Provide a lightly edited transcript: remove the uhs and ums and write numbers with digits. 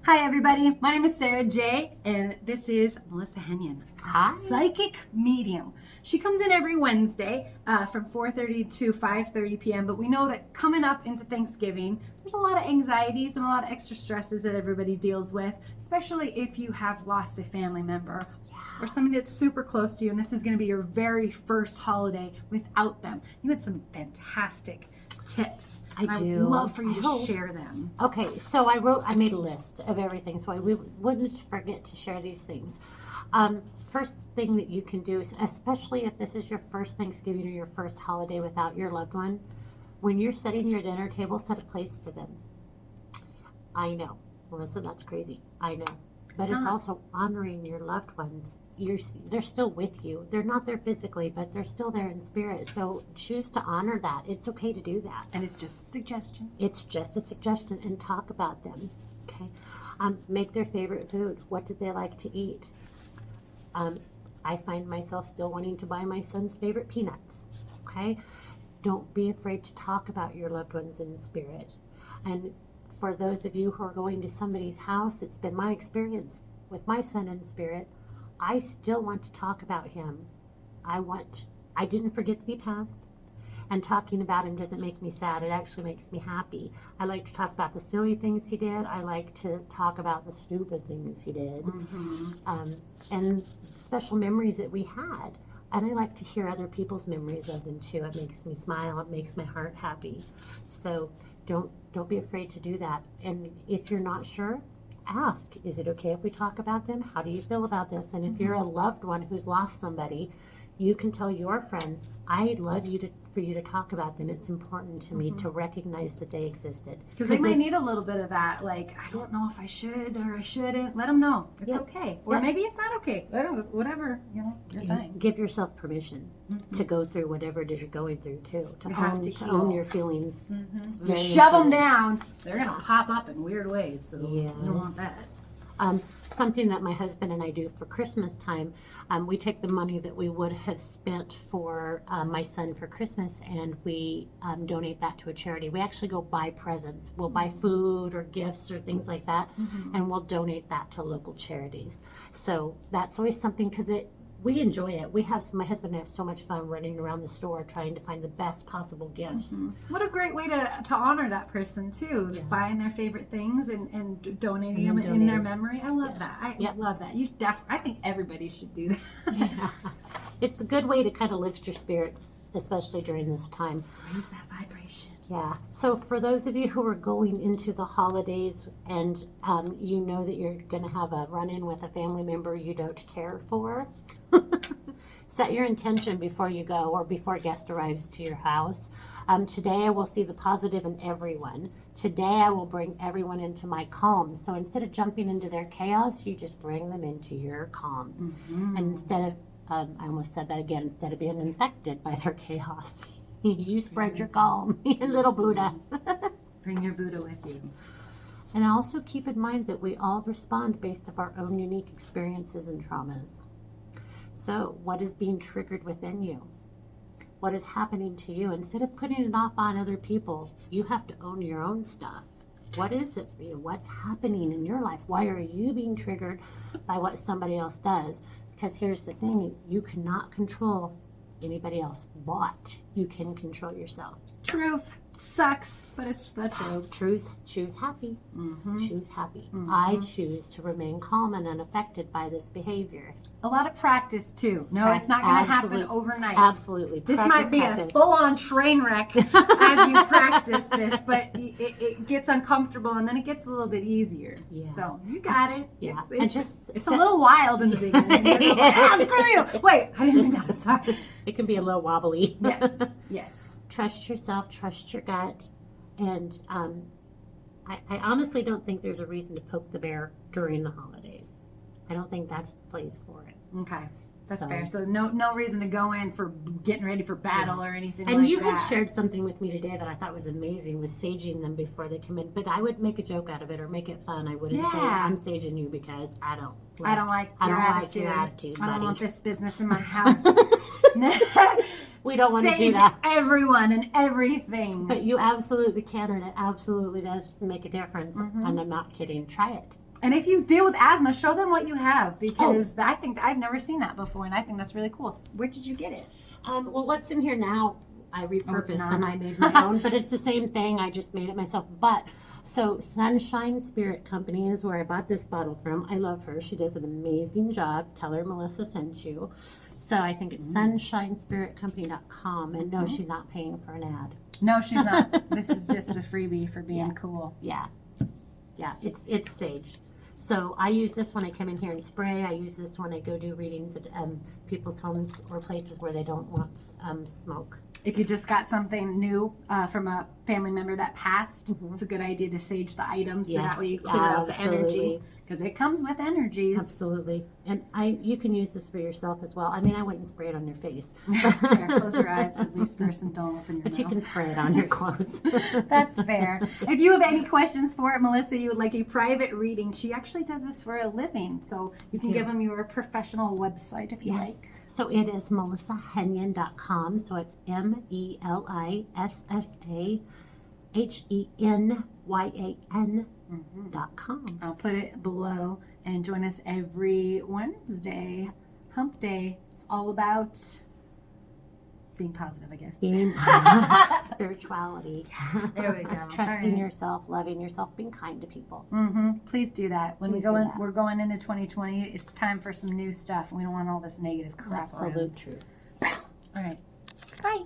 Hi, everybody. My name is Sarah J., and this is Melissa Henyon, a psychic medium. She comes in every Wednesday from 4:30 to 5:30 p.m., but we know that coming up into Thanksgiving, there's a lot of anxieties and a lot of extra stresses that everybody deals with, especially if you have lost a family member or somebody that's super close to you, and this is going to be your very first holiday without them. You had some fantastic tips. I do. I'd love for you to share them. Okay, so I made a list of everything, so we wouldn't forget to share these things. First thing that you can do is, especially if this is your first Thanksgiving or your first holiday without your loved one, when you're setting your dinner table, set a place for them. I know, Melissa, that's crazy. I know. But it's also honoring your loved ones. They're still with you. They're not there physically, but they're still there in spirit. So choose to honor that. It's okay to do that. And it's just a suggestion. It's just a suggestion, and talk about them. Okay. Make their favorite food. What did they like to eat? I find myself still wanting to buy my son's favorite peanuts. Okay. Don't be afraid to talk about your loved ones in spirit. And for those of you who are going to somebody's house, it's been my experience with my son in spirit. I still want to talk about him. I didn't forget that he passed, and talking about him doesn't make me sad. It actually makes me happy. I like to talk about the silly things he did. I like to talk about the stupid things he did, and special memories that we had. And I like to hear other people's memories of them too. It makes me smile. It makes my heart happy. So don't be afraid to do that. And if you're not sure, ask, is it okay if we talk about them? How do you feel about this? And if you're a loved one who's lost somebody, you can tell your friends, I'd love for you to talk about them. It's important to me to recognize that they existed. Because they might need a little bit of that, like, I don't know if I should or I shouldn't. Let them know. It's okay. Or maybe it's not okay. Whatever, your thing. Give yourself permission to go through whatever it is you're going through, too. To own your feelings. You shove them down, they're going to pop up in weird ways. So you don't want that. Something that my husband and I do for Christmas time, we take the money that we would have spent for my son for Christmas, and we donate that to a charity. We actually go buy presents. We'll buy food or gifts or things like that, and we'll donate that to local charities. So that's always something, because we enjoy it. My husband and I have so much fun running around the store trying to find the best possible gifts. What a great way to honor that person too, buying their favorite things and donating them in their memory. I love that. I love that. I think everybody should do that. It's a good way to kind of lift your spirits, especially during this time. Raise that vibration. Yeah. So for those of you who are going into the holidays and you know that you're going to have a run-in with a family member you don't care for, set your intention before you go or before a guest arrives to your house. Today I will see the positive in everyone. Today I will bring everyone into my calm. So instead of jumping into their chaos, you just bring them into your calm. And instead of, I almost said that again, instead of being infected by their chaos, you spread your calm, little Buddha. Bring your Buddha with you. And also keep in mind that we all respond based on our own unique experiences and traumas. So what is being triggered within you? What is happening to you? Instead of putting it off on other people, you have to own your own stuff. What is it for you? What's happening in your life? Why are you being triggered by what somebody else does? Because here's the thing, you cannot control anybody else, but you can control yourself. Truth sucks, but it's the truth. Choose happy. Choose happy. I choose to remain calm and unaffected by this behavior. A lot of practice too. No, it's not going to happen overnight. Absolutely. This might be a full-on train wreck as you practice this, but it gets uncomfortable and then it gets a little bit easier. Yeah. So you got it. Yeah. It's a little wild in the beginning. Like, screw you. Wait, I didn't mean that. I'm sorry. It can be a little wobbly. Yes. Trust yourself, trust your gut, and I honestly don't think there's a reason to poke the bear during the holidays. I don't think that's the place for it. Okay, that's fair. So no reason to go in for getting ready for battle or anything and like you that. had shared something with me today that I thought was amazing, was saging them before they come in. But I would make a joke out of it or make it fun. I wouldn't say, I'm saging you because I don't like your attitude, I don't want this business in my house. We don't want to do Sage that. everyone and everything. But you absolutely can, and it absolutely does make a difference. And I'm not kidding. Try it. And if you deal with asthma, show them what you have because I think I've never seen that before, and I think that's really cool. Where did you get it? Well, what's in here now, I repurposed not. and I made my own, but it's the same thing. I just made it myself. But so Sunshine Spirit Company is where I bought this bottle from. I love her. She does an amazing job. Tell her Melissa sent you. So I think it's sunshinespiritcompany.com. And no, she's not paying for an ad. No, she's not. This is just a freebie for being cool. Yeah. Yeah, it's sage. So I use this when I come in here and spray. I use this when I go do readings at people's homes or places where they don't want smoke. If you just got something new from a family member that passed, it's a good idea to sage the items so that way you clear out the energy because it comes with energies. Absolutely. And you can use this for yourself as well. I mean, I wouldn't spray it on your face. Fair. Close your eyes at least first and don't open your mouth. But you can spray it on your clothes. That's fair. If you have any questions for Melissa, you would like a private reading, she actually does this for a living. So you can give them your professional website if you like. So it is melissahenyan.com. So it's MELISSAHENYAN.com. I'll put it below and join us every Wednesday. Hump Day. It's all about being positive, I guess. Being spirituality. There we go. Trusting yourself, loving yourself, being kind to people. Please do that. When we're going into 2020, it's time for some new stuff. We don't want all this negative crap. Absolute truth. All right. Bye.